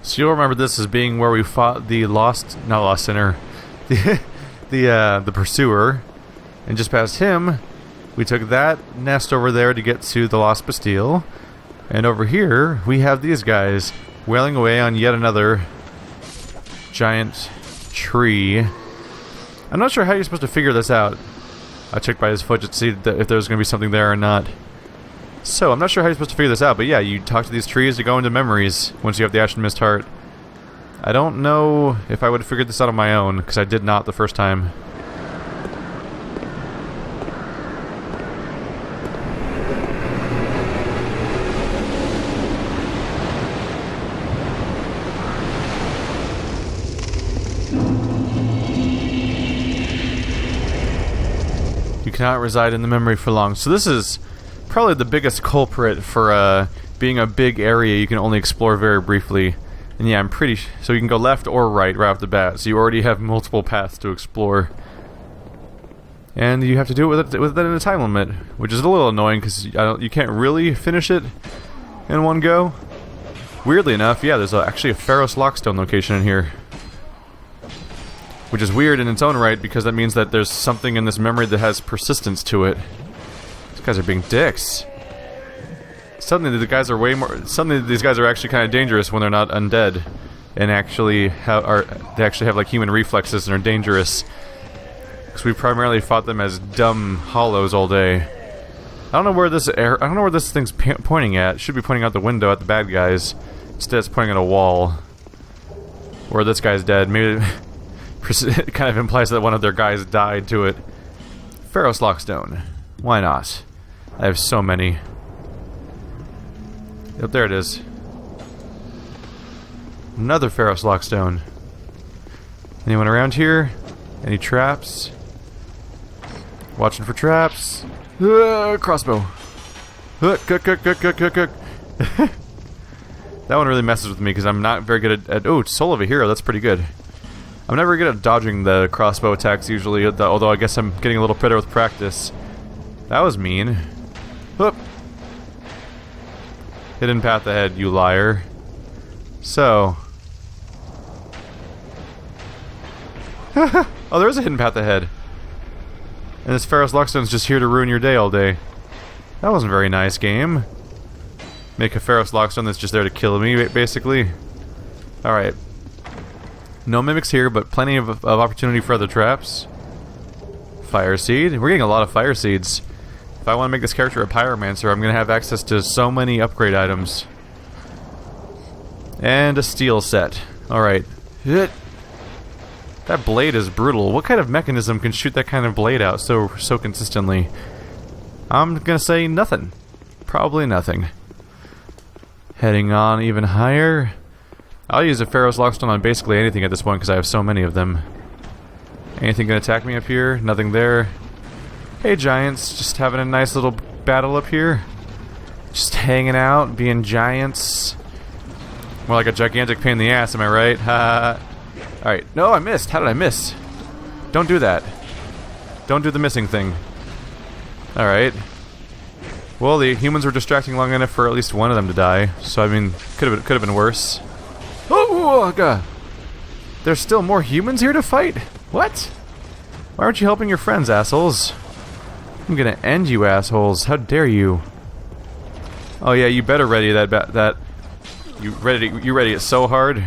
So you'll remember this as being where we fought the not lost sinner, the pursuer, and just past him, we took that nest over there to get to the Lost Bastille, and over here we have these guys wailing away on yet another giant tree. I'm not sure how you're supposed to figure this out. I checked by his foot to see if there's going to be something there or not. So, I'm not sure how you're supposed to figure this out, but yeah, you talk to these trees to go into memories once you have the Ashen Mist Heart. I don't know if I would have figured this out on my own, because I did not the first time. Cannot reside in the memory for long. So this is probably the biggest culprit for being a big area you can only explore very briefly. And yeah, I'm pretty so you can go left or right off the bat. So you already have multiple paths to explore. And you have to do it with that in a time limit, which is a little annoying because you can't really finish it in one go. Weirdly enough, yeah, there's actually a Pharos Lockstone location in here. Which is weird in its own right, because that means that there's something in this memory that has persistence to it. These guys are being dicks. Suddenly these guys are actually kind of dangerous when they're not undead, and actually they actually have like human reflexes and are dangerous. Because we primarily fought them as dumb hollows all day. I don't know where this thing's pointing at. It should be pointing out the window at the bad guys. Instead, it's pointing at a wall. Where this guy's dead. Maybe. It kind of implies that one of their guys died to it. Pharos Lockstone. Why not? I have so many. Yep, there it is. Another Pharos Lockstone. Anyone around here? Any traps? Watching for traps. Crossbow. That one really messes with me because I'm not very good at oh, Soul of a Hero, that's pretty good. I'm never good at dodging the crossbow attacks usually, although I guess I'm getting a little better with practice. That was mean. Whoop! Hidden path ahead, you liar. So... oh, there is a hidden path ahead. And this Pharos Lockstone's just here to ruin your day all day. That wasn't very nice, game. Make a Pharos Lockstone that's just there to kill me, basically. Alright. No mimics here, but plenty of opportunity for other traps. Fire Seed. We're getting a lot of Fire Seeds. If I want to make this character a Pyromancer, I'm going to have access to so many upgrade items. And a Steel set. Alright. Hit. That blade is brutal. What kind of mechanism can shoot that kind of blade out so consistently? I'm going to say nothing. Probably nothing. Heading on even higher. I'll use a Pharos Lockstone on basically anything at this point because I have so many of them. Anything gonna attack me up here? Nothing there. Hey giants, just having a nice little battle up here. Just hanging out, being giants. More like a gigantic pain in the ass, am I right? Ha. Alright, no, I missed. How did I miss? Don't do that. Don't do the missing thing. Alright. Well, the humans were distracting long enough for at least one of them to die, so I mean, could have been worse. Oh, God. There's still more humans here to fight? What? Why aren't you helping your friends, assholes? I'm gonna end you, assholes. How dare you? Oh yeah, you better ready that. You ready it so hard.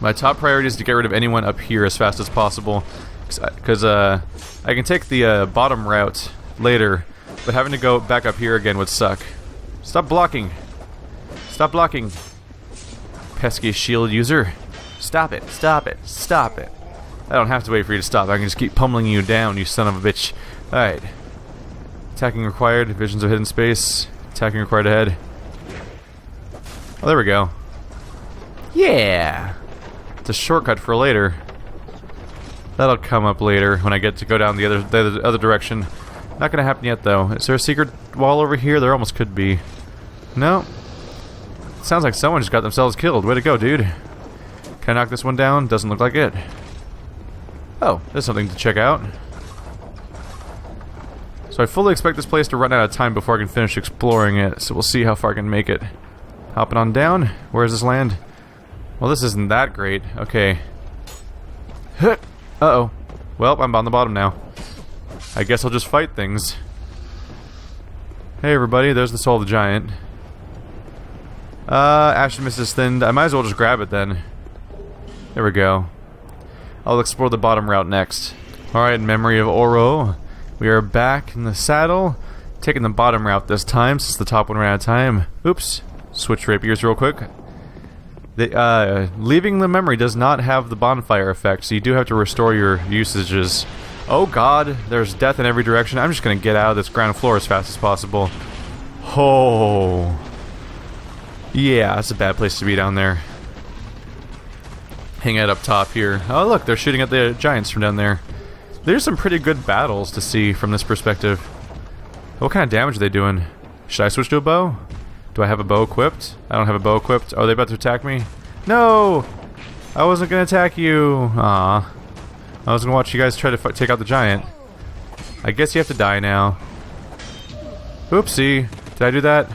My top priority is to get rid of anyone up here as fast as possible, because I can take the bottom route later, but having to go back up here again would suck. Stop blocking. Stop blocking. Pesky shield user. Stop it. Stop it. Stop it. I don't have to wait for you to stop. I can just keep pummeling you down, you son of a bitch. Alright. Attacking required. Visions of hidden space. Attacking required ahead. Oh, there we go. Yeah! It's a shortcut for later. That'll come up later when I get to go down the other direction. Not gonna happen yet, though. Is there a secret wall over here? There almost could be. No. Sounds like someone just got themselves killed. Way to go, dude. Can I knock this one down? Doesn't look like it. Oh, there's something to check out. So I fully expect this place to run out of time before I can finish exploring it, so we'll see how far I can make it. Hopping on down. Where does this land? Well, this isn't that great. Okay. Uh-oh. Well, I'm on the bottom now. I guess I'll just fight things. Hey everybody, there's the soul of the giant. Ashen mist is thinned. I might as well just grab it then. There we go. I'll explore the bottom route next. Alright, in memory of Orro, we are back in the saddle. Taking the bottom route this time, since the top one ran out of time. Oops. Switch rapiers real quick. Leaving the memory does not have the bonfire effect, so you do have to restore your usages. Oh god, there's death in every direction. I'm just gonna get out of this ground floor as fast as possible. Oh. Yeah, that's a bad place to be down there. Hang out up top here. Oh look, they're shooting at the giants from down there. There's some pretty good battles to see from this perspective. What kind of damage are they doing? Should I switch to a bow? Do I have a bow equipped? I don't have a bow equipped. Are they about to attack me? No! I wasn't gonna attack you. Aw. I was gonna watch you guys try to take out the giant. I guess you have to die now. Oopsie. Did I do that?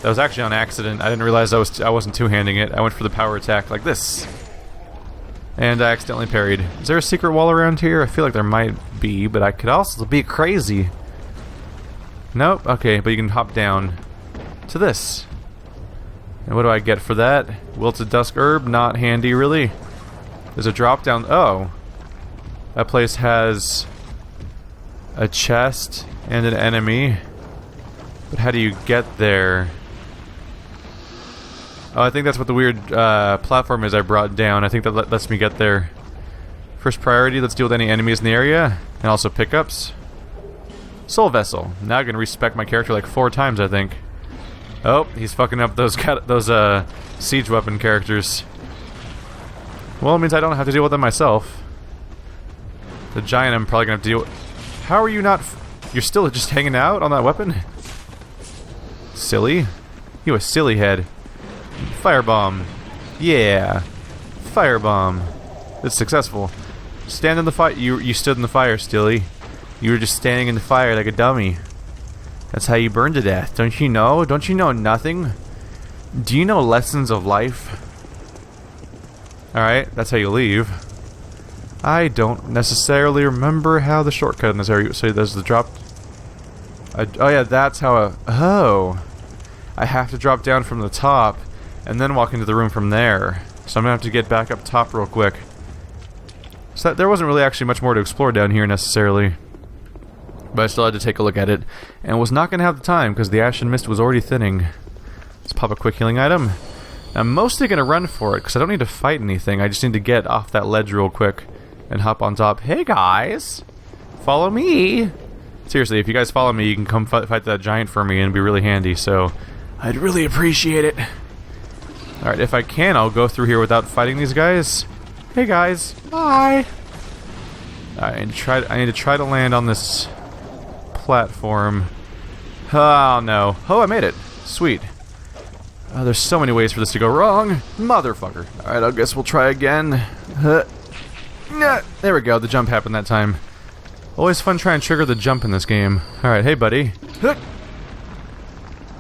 That was actually on accident. I didn't realize I wasn't two-handing it. I went for the power attack like this. And I accidentally parried. Is there a secret wall around here? I feel like there might be, but I could also be crazy. Nope. Okay, but you can hop down to this. And what do I get for that? Wilted dusk herb? Not handy, really. There's a drop down. Oh. That place has a chest and an enemy. But how do you get there? Oh, I think that's what the weird platform is I brought down. I think that lets me get there. First priority, let's deal with any enemies in the area. And also pickups. Soul Vessel. Now I can respec my character like 4 times, I think. Oh, he's fucking up those siege weapon characters. Well, it means I don't have to deal with them myself. The giant I'm probably gonna have to deal with. How are you not... You're still just hanging out on that weapon? Silly. You a silly head. Firebomb. Yeah. Firebomb. It's successful. Stand in the fire. You stood in the fire, Stilly. You were just standing in the fire like a dummy. That's how you burn to death. Don't you know? Don't you know nothing? Do you know lessons of life? Alright, that's how you leave. I don't necessarily remember how the shortcut in this area... So there's the drop... oh yeah, that's how oh! I have to drop down from the top, and then walk into the room from there. So I'm gonna have to get back up top real quick. So there wasn't really actually much more to explore down here necessarily. But I still had to take a look at it, and was not gonna have the time, because the Ashen Mist was already thinning. Let's pop a quick healing item. I'm mostly gonna run for it, because I don't need to fight anything, I just need to get off that ledge real quick, and hop on top. Hey guys! Follow me! Seriously, if you guys follow me, you can come fight that giant for me, and it'd be really handy, so... I'd really appreciate it. Alright, if I can, I'll go through here without fighting these guys. Hey guys, bye! I need to try to land on this platform. Oh no. Oh, I made it. Sweet. Oh, there's so many ways for this to go wrong. Motherfucker. Alright, I guess we'll try again. There we go, the jump happened that time. Always fun trying to trigger the jump in this game. Alright, hey buddy.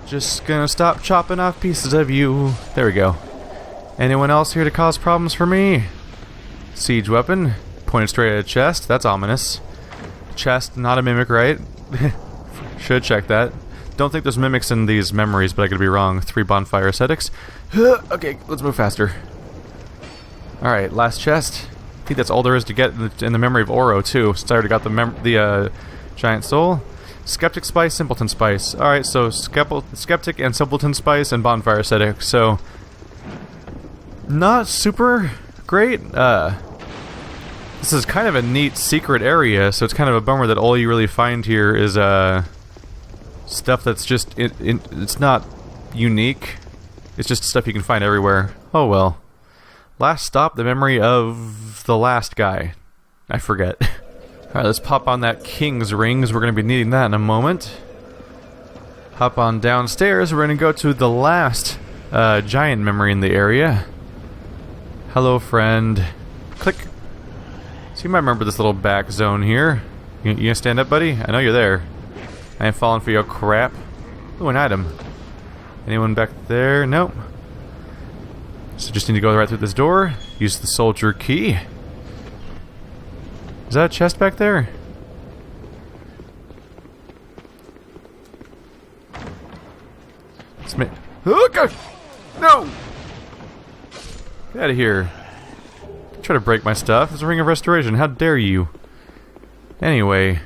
Just gonna stop chopping off pieces of you. There we go. Anyone else here to cause problems for me? Siege weapon. Pointed straight at a chest. That's ominous. Chest, not a mimic, right? Should check that. Don't think there's mimics in these memories, but I could be wrong. 3 bonfire ascetics. Okay, let's move faster. Alright, last chest. I think that's all there is to get in the memory of Orro, too, since I already got the giant soul. Skeptic Spice, Simpleton Spice. Alright, so Skeptic and Simpleton Spice and Bonfire Ascetic, so... Not super great. This is kind of a neat secret area, so it's kind of a bummer that all you really find here is, stuff that's just... it's not unique. It's just stuff you can find everywhere. Oh well. Last stop, the memory of the last guy. I forget. Alright, let's pop on that King's Rings. We're going to be needing that in a moment. Hop on downstairs. We're going to go to the last giant memory in the area. Hello, friend. Click. So you might remember this little back zone here. You gonna stand up, buddy? I know you're there. I ain't falling for your crap. Ooh, an item. Anyone back there? Nope. So just need to go right through this door. Use the soldier key. Is that a chest back there? Oh god! No! Get out of here. Try to break my stuff. It's a ring of restoration. How dare you? Anyway.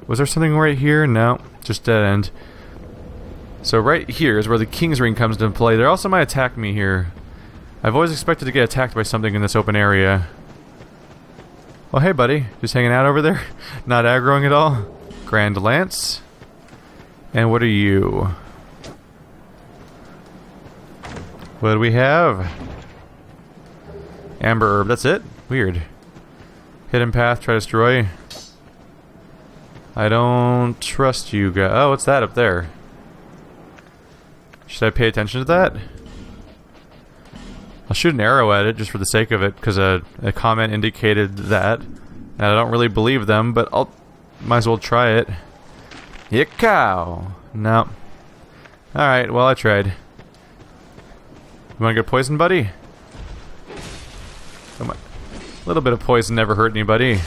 Was there something right here? No. Just dead end. So right here is where the King's Ring comes into play. They also might attack me here. I've always expected to get attacked by something in this open area. Oh hey buddy. Just hanging out over there? Not aggroing at all? Grand Lance. And what are you? What do we have? Amber herb, that's it? Weird. Hidden path, try to destroy. I don't trust you guys. Oh, what's that up there? Should I pay attention to that? I'll shoot an arrow at it just for the sake of it, because a comment indicated that. And I don't really believe them, but I'll might as well try it. Yick-cow! No. Alright, well I tried. You wanna get poisoned, buddy? Come on. A little bit of poison never hurt anybody.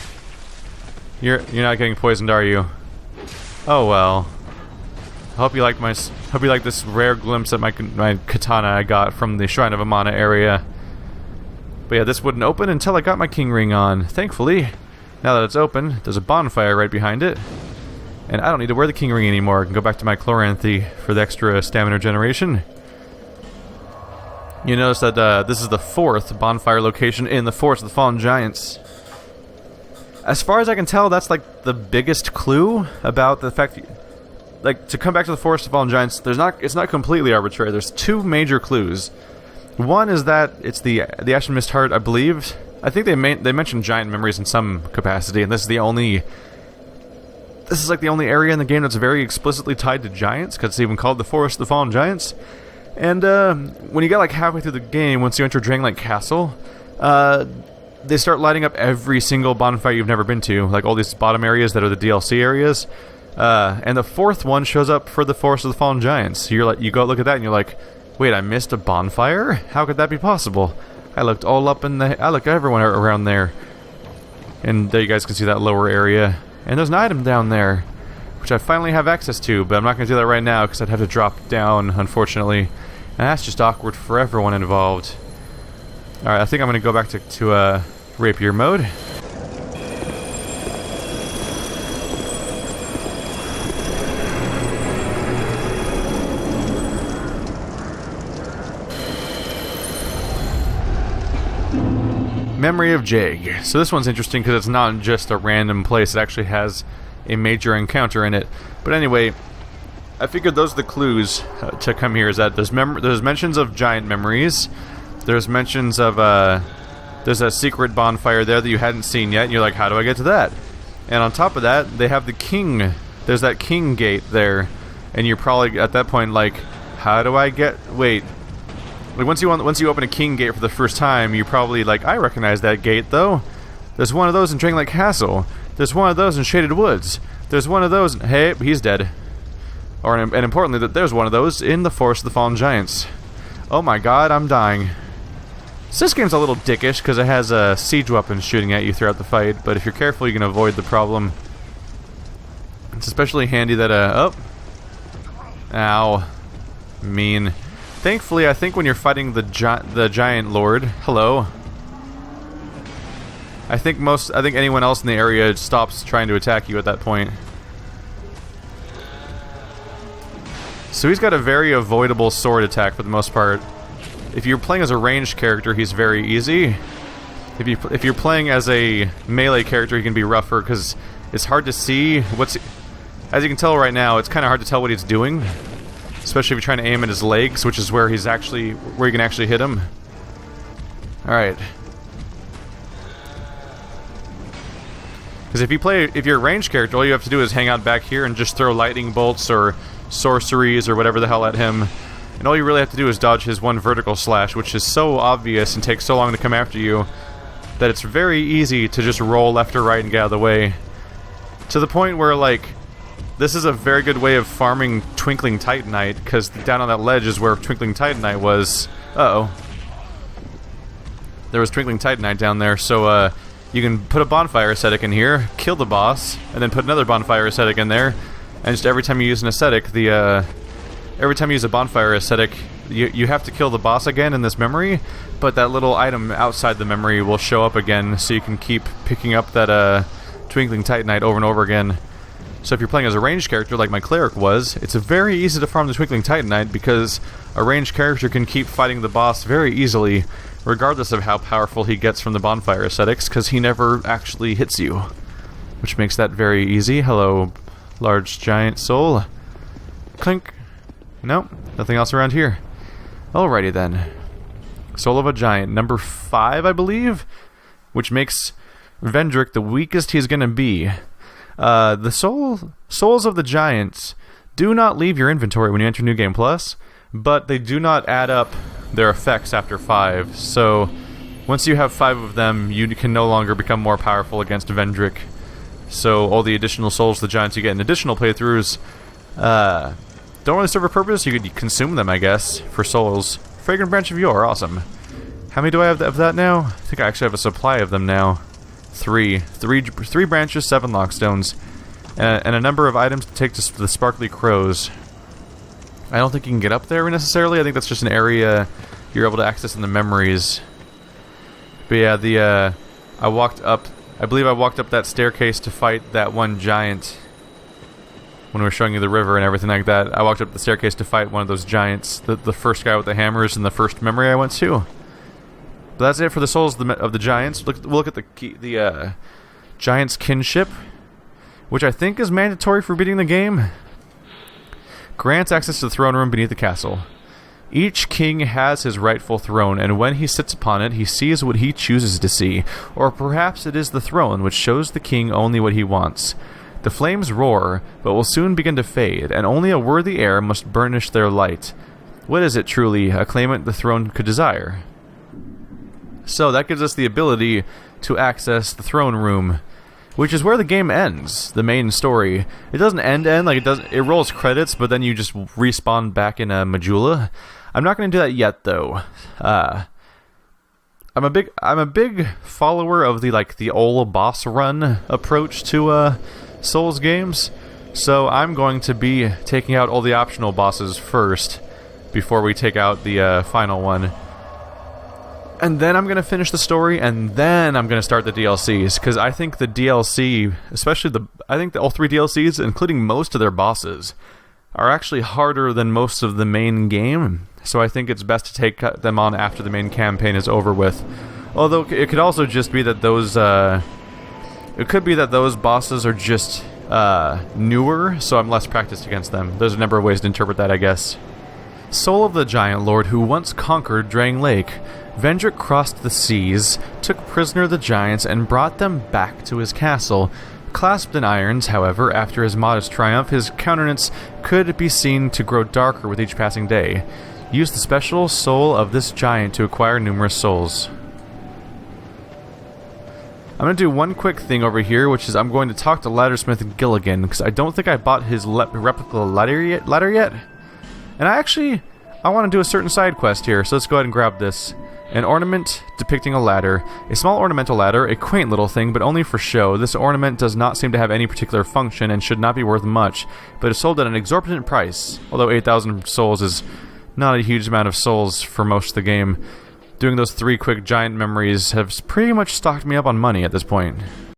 You're not getting poisoned, are you? Oh well. I hope you like this rare glimpse at my katana I got from the Shrine of Amana area. But yeah, this wouldn't open until I got my king ring on. Thankfully, now that it's open, there's a bonfire right behind it. And I don't need to wear the king ring anymore. I can go back to my chloranthy for the extra stamina generation. You notice that this is the 4th bonfire location in the Forest of the Fallen Giants. As far as I can tell, that's like the biggest clue about the fact that, like, to come back to the Forest of Fallen Giants, it's not completely arbitrary. There's 2 major clues. One is that it's the Ashen Mist Heart, I believe. I think they mentioned giant memories in some capacity, and this is like the only area in the game that's very explicitly tied to giants, because it's even called the Forest of the Fallen Giants. And when you get like halfway through the game, once you enter Drangleic Castle, they start lighting up every single bonfire you've never been to, like all these bottom areas that are the DLC areas. And the 4th one shows up for the Forest of the Fallen Giants. So you go look at that and you're like, wait, I missed a bonfire? How could that be possible? I looked all up I looked everywhere around there. And there you guys can see that lower area. And there's an item down there, which I finally have access to, but I'm not going to do that right now because I'd have to drop down, unfortunately. And that's just awkward for everyone involved. Alright, I think I'm going to go back to rapier mode. Memory of Jeig. So this one's interesting because it's not just a random place, it actually has a major encounter in it. But anyway, I figured those are the clues to come here, is that there's mentions of giant memories, there's mentions of there's a secret bonfire there that you hadn't seen yet, and you're like, how do I get to that? And on top of that, they have the king, there's that king gate there, and you're probably at that point like, how do I get, wait, like once you open a king gate for the first time, you're probably like, I recognize that gate though. There's one of those in Drangleic Castle. There's one of those in Shaded Woods. There's one of those. Hey, he's dead. And importantly, that there's one of those in the Forest of the Fallen Giants. Oh my god, I'm dying. So this game's a little dickish because it has siege weapons shooting at you throughout the fight, but if you're careful, you can avoid the problem. It's especially handy that oh, ow, mean. Thankfully, I think when you're fighting the giant lord, hello. I think anyone else in the area stops trying to attack you at that point. So he's got a very avoidable sword attack for the most part. If you're playing as a ranged character, he's very easy. If you're playing as a melee character, he can be rougher because it's hard to see what's. As you can tell right now, it's kind of hard to tell what he's doing, especially if you're trying to aim at his legs, which is where you can actually hit him. All right. Because if you're a ranged character, all you have to do is hang out back here and just throw lightning bolts or sorceries or whatever the hell at him. And all you really have to do is dodge his one vertical slash, which is so obvious and takes so long to come after you that it's very easy to just roll left or right and get out of the way. To the point where, like, This is a very good way of farming Twinkling Titanite, because down on that ledge is where Twinkling Titanite was. Uh-oh. There was Twinkling Titanite down there, so you can put a bonfire ascetic in here, kill the boss, and then put another bonfire ascetic in there, and just every time you use an ascetic, every time you use a bonfire ascetic, you have to kill the boss again in this memory, but that little item outside the memory will show up again, so you can keep picking up that Twinkling Titanite over and over again. So if you're playing as a ranged character like my cleric was, it's very easy to farm the Twinkling Titanite because a ranged character can keep fighting the boss very easily, regardless of how powerful he gets from the bonfire ascetics, because he never actually hits you, which makes that very easy. Hello, large giant soul. Clink. Nope, nothing else around here. Alrighty then. Soul of a Giant, number 5, I believe, which makes Vendrick the weakest he's gonna be. The souls of the giants do not leave your inventory when you enter New Game Plus, but they do not add up their effects after 5. So once you have 5 of them, you can no longer become more powerful against Vendrick. So all the additional souls of the giants you get in additional playthroughs don't really serve a purpose. You could consume them, I guess, for souls. Fragrant Branch of Yore, awesome. How many do I have of that now? I think I actually have a supply of them now. 3 branches, 7 lockstones, and a number of items to take to the Sparkly Crows. I don't think you can get up there necessarily. I think that's just an area you're able to access in the memories. But yeah, I believe I walked up that staircase to fight that one giant when we were showing you the river and everything like that. I walked up the staircase to fight one of those giants, the first guy with the hammers in the first memory I went to. But that's it for the souls of the giants. We'll look at the giant's kinship, which I think is mandatory for beating the game. Grants access to the throne room beneath the castle. Each king has his rightful throne, and when he sits upon it, he sees what he chooses to see. Or perhaps it is the throne which shows the king only what he wants. The flames roar, but will soon begin to fade, and only a worthy heir must burnish their light. What is it truly a claimant the throne could desire? So that gives us the ability to access the throne room, which is where the game ends, the main story. It doesn't end like it does. It rolls credits, but then you just respawn back in Majula. I'm not going to do that yet, though. I'm a big follower of the old boss run approach to Souls games, so I'm going to be taking out all the optional bosses first before we take out the final one. And then I'm going to finish the story, and then I'm going to start the DLCs, because I think the DLC, I think all 3 DLCs, including most of their bosses, are actually harder than most of the main game, so I think it's best to take them on after the main campaign is over with. Although it could also just be that those, bosses are just newer, so I'm less practiced against them. There's a number of ways to interpret that, I guess. Soul of the Giant Lord who once conquered Drang Lake, Vendrick crossed the seas, took prisoner the giants, and brought them back to his castle. Clasped in irons, however, after his modest triumph, his countenance could be seen to grow darker with each passing day. Use the special soul of this giant to acquire numerous souls. I'm going to do one quick thing over here, which is I'm going to talk to Laddersmith Gilligan, because I don't think I bought his replica ladder yet. And I want to do a certain side quest here, so let's go ahead and grab this. An ornament depicting a ladder. A small ornamental ladder, a quaint little thing, but only for show. This ornament does not seem to have any particular function and should not be worth much, but is sold at an exorbitant price, although 8,000 souls is not a huge amount of souls for most of the game. Doing those 3 quick giant memories has pretty much stocked me up on money at this point.